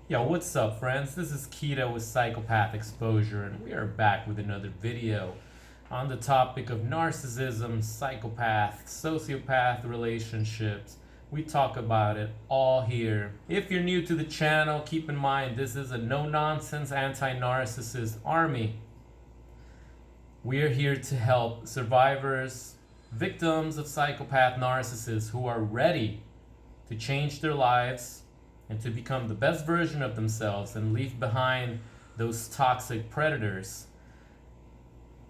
Yo, what's up, friends? This is Keto with Psychopath Exposure, and we are back with another video on the topic of narcissism, psychopath, sociopath relationships. We talk about it all here. If you're new to the channel, keep in mind this is a no-nonsense anti-narcissist army. We're here to help survivors, victims of psychopath narcissists who are ready to change their lives and to become the best version of themselves and leave behind those toxic predators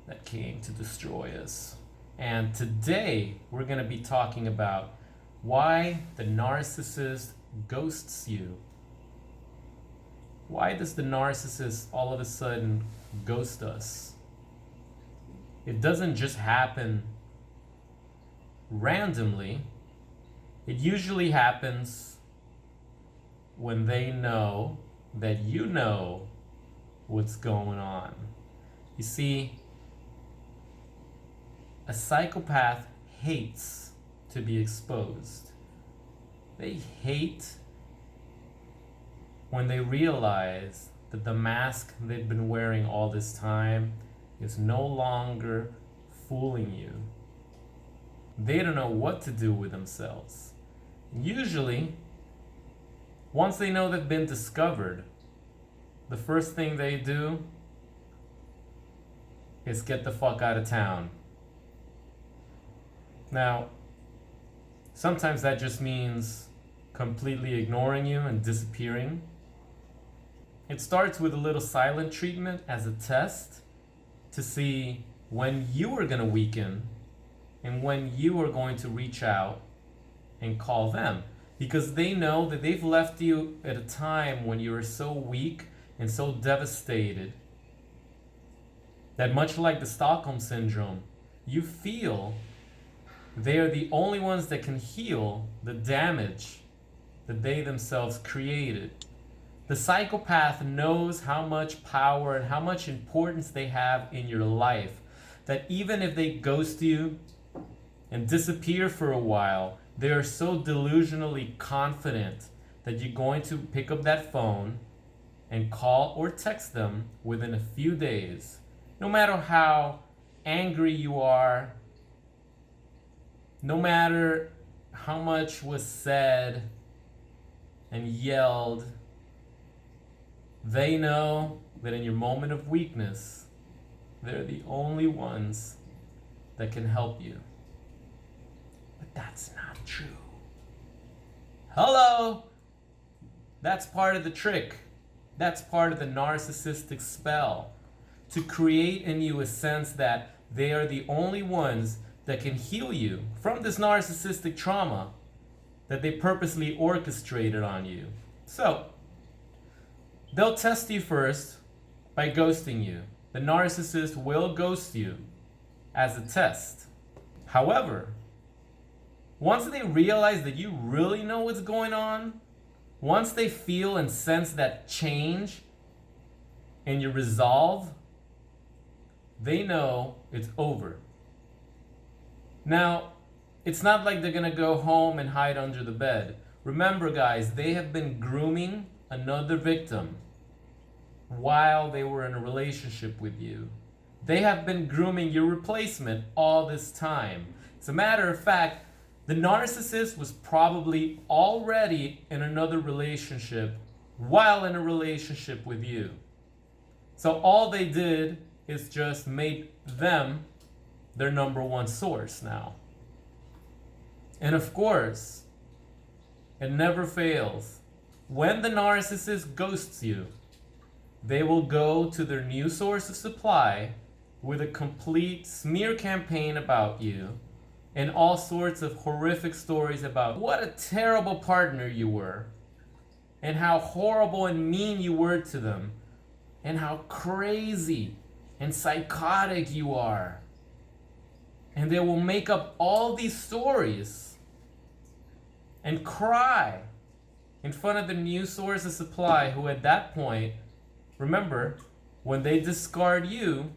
that came to destroy us. And today we're going to be talking about why the narcissist ghosts you. Why does the narcissist all of a sudden ghost us? It doesn't just happen randomly. It usually happens when they know that you know what's going on. You see, a psychopath hates to be exposed. They hate when they realize that the mask they've been wearing all this time is no longer fooling you. They don't know what to do with themselves. Usually, once they know they've been discovered, the first thing they do is get the fuck out of town. Now, sometimes that just means completely ignoring you and disappearing. It starts with a little silent treatment as a test to see when you are going to weaken and when you are going to reach out and call them. Because they know that they've left you at a time when you are so weak and so devastated that, much like the Stockholm Syndrome, you feel they are the only ones that can heal the damage that they themselves created. The psychopath knows how much power and how much importance they have in your life, that even if they ghost you and disappear for a while, they are so delusionally confident that you're going to pick up that phone and call or text them within a few days. No matter how angry you are, no matter how much was said and yelled, they know that in your moment of weakness, they're the only ones that can help you. But that's not true. Hello! That's part of the trick. That's part of the narcissistic spell. To create in you a sense that they are the only ones that can heal you from this narcissistic trauma that they purposely orchestrated on you. So, they'll test you first by ghosting you. The narcissist will ghost you as a test. However, once they realize that you really know what's going on, once they feel and sense that change in your resolve, they know it's over. Now, it's not like they're gonna go home and hide under the bed. Remember, guys, they have been grooming another victim while they were in a relationship with you. They have been grooming your replacement all this time. As a matter of fact, the narcissist was probably already in another relationship while in a relationship with you. So all they did is just make them their number one source now. And of course, it never fails. When the narcissist ghosts you, they will go to their new source of supply with a complete smear campaign about you and all sorts of horrific stories about what a terrible partner you were, and how horrible and mean you were to them, and how crazy and psychotic you are. And they will make up all these stories and cry in front of the new source of supply, who at that point, remember, when they discard you,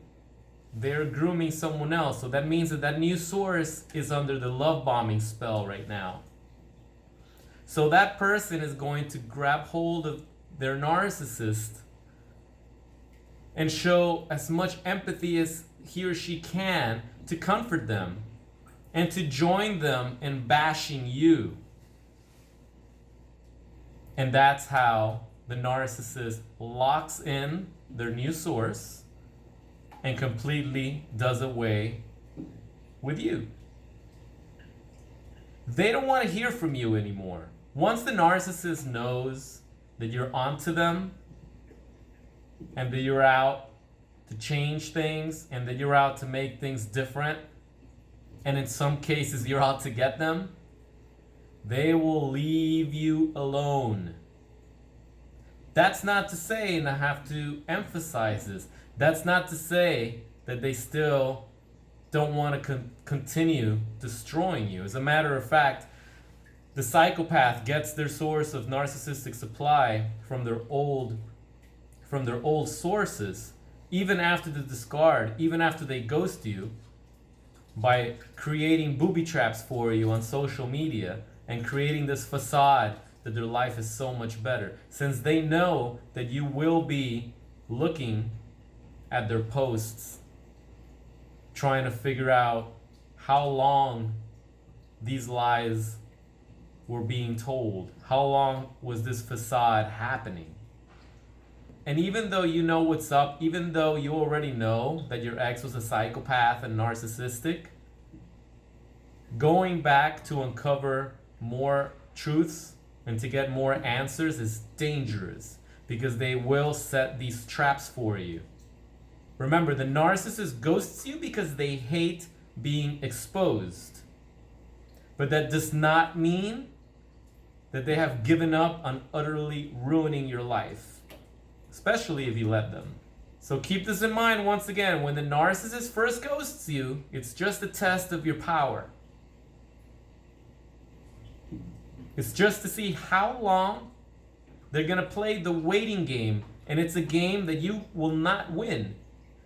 they're grooming someone else. So that means that that new source is under the love bombing spell right now. So that person is going to grab hold of their narcissist and show as much empathy as he or she can to comfort them and to join them in bashing you. And that's how the narcissist locks in their new source and completely does away with you. They don't want to hear from you anymore. Once the narcissist knows that you're onto them and that you're out to change things and that you're out to make things different, and in some cases you're out to get them, they will leave you alone. That's not to say, and I have to emphasize this, that's not to say that they still don't want to continue destroying you. As a matter of fact, the psychopath gets their source of narcissistic supply from their old sources, even after the discard, even after they ghost you, by creating booby traps for you on social media and creating this facade that their life is so much better, since they know that you will be looking at their posts, trying to figure out how long these lies were being told. How long was this facade happening? And even though you know what's up, even though you already know that your ex was a psychopath and narcissistic, going back to uncover more truths and to get more answers is dangerous, because they will set these traps for you. Remember, the narcissist ghosts you because they hate being exposed. But that does not mean that they have given up on utterly ruining your life, especially if you let them. So keep this in mind once again. When the narcissist first ghosts you, it's just a test of your power. It's just to see how long they're going to play the waiting game, and it's a game that you will not win.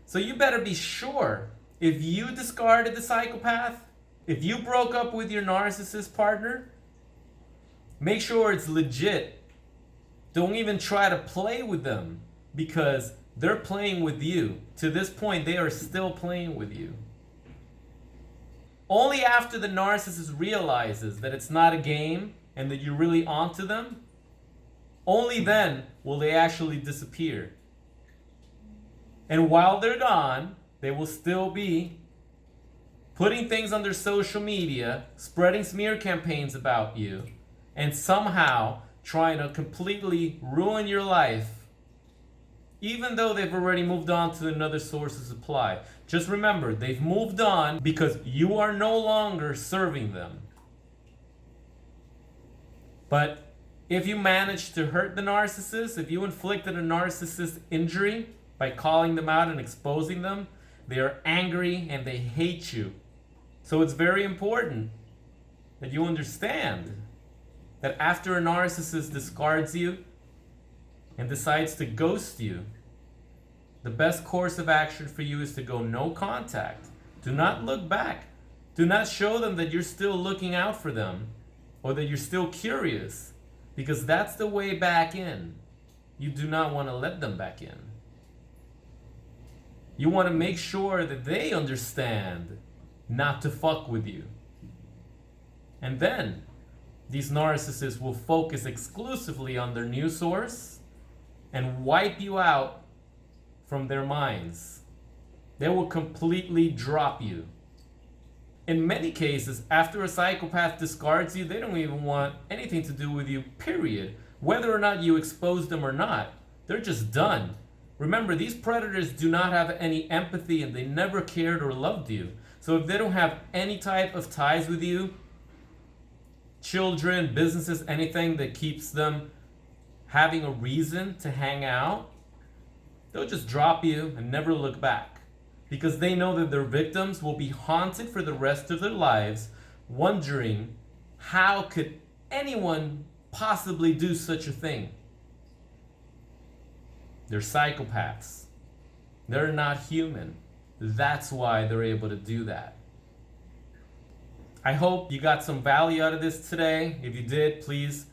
So you better be sure, if you discarded the psychopath, if you broke up with your narcissist partner, make sure it's legit. Don't even try to play with them, because they're playing with you. To this point, they are still playing with you. Only after the narcissist realizes that it's not a game and that you're really onto them, only then will they actually disappear. And while they're gone, they will still be putting things on their social media, spreading smear campaigns about you, and somehow trying to completely ruin your life, even though they've already moved on to another source of supply. Just remember, they've moved on because you are no longer serving them. But if you manage to hurt the narcissist, if you inflicted a narcissist injury by calling them out and exposing them, they are angry and they hate you. So it's very important that you understand that after a narcissist discards you and decides to ghost you, the best course of action for you is to go no contact. Do not look back. Do not show them that you're still looking out for them or that you're still curious, because that's the way back in. You do not want to let them back in. You want to make sure that they understand not to fuck with you. And then these narcissists will focus exclusively on their new source and wipe you out from their minds. They will completely drop you. In many cases, after a psychopath discards you, they don't even want anything to do with you, period. Whether or not you expose them or not, they're just done. Remember, these predators do not have any empathy and they never cared or loved you. So if they don't have any type of ties with you, children, businesses, anything that keeps them having a reason to hang out, they'll just drop you and never look back. Because they know that their victims will be haunted for the rest of their lives, wondering how could anyone possibly do such a thing. They're psychopaths. They're not human. That's why they're able to do that. I hope you got some value out of this today. If you did, please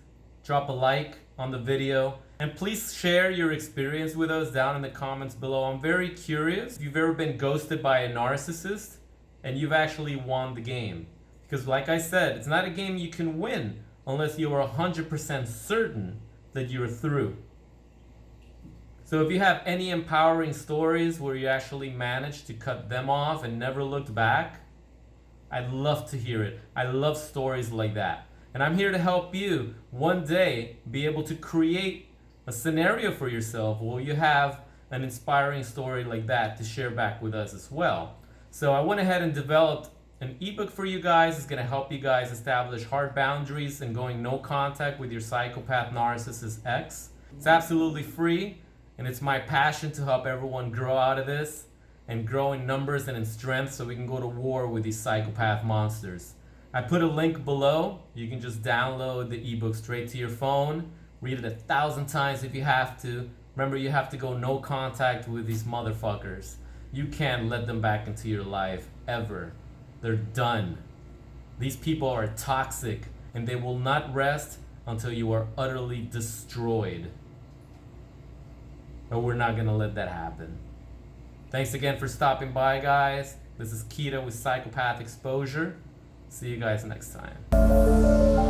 drop a like on the video. And please share your experience with us down in the comments below. I'm very curious if you've ever been ghosted by a narcissist and you've actually won the game. Because like I said, it's not a game you can win unless you are 100% certain that you're through. So if you have any empowering stories where you actually managed to cut them off and never looked back, I'd love to hear it. I love stories like that. And I'm here to help you one day be able to create a scenario for yourself where you have an inspiring story like that to share back with us as well. So I went ahead and developed an ebook for you guys. It's going to help you guys establish hard boundaries and going no contact with your psychopath narcissist ex. It's absolutely free, and it's my passion to help everyone grow out of this and grow in numbers and in strength so we can go to war with these psychopath monsters. I put a link below. You can just download the ebook straight to your phone. Read it 1,000 times if you have to. Remember, you have to go no contact with these motherfuckers. You can't let them back into your life ever. They're done. These people are toxic, and they will not rest until you are utterly destroyed. But we're not gonna let that happen. Thanks again for stopping by, guys. This is Kita with Psychopath Exposure. See you guys next time.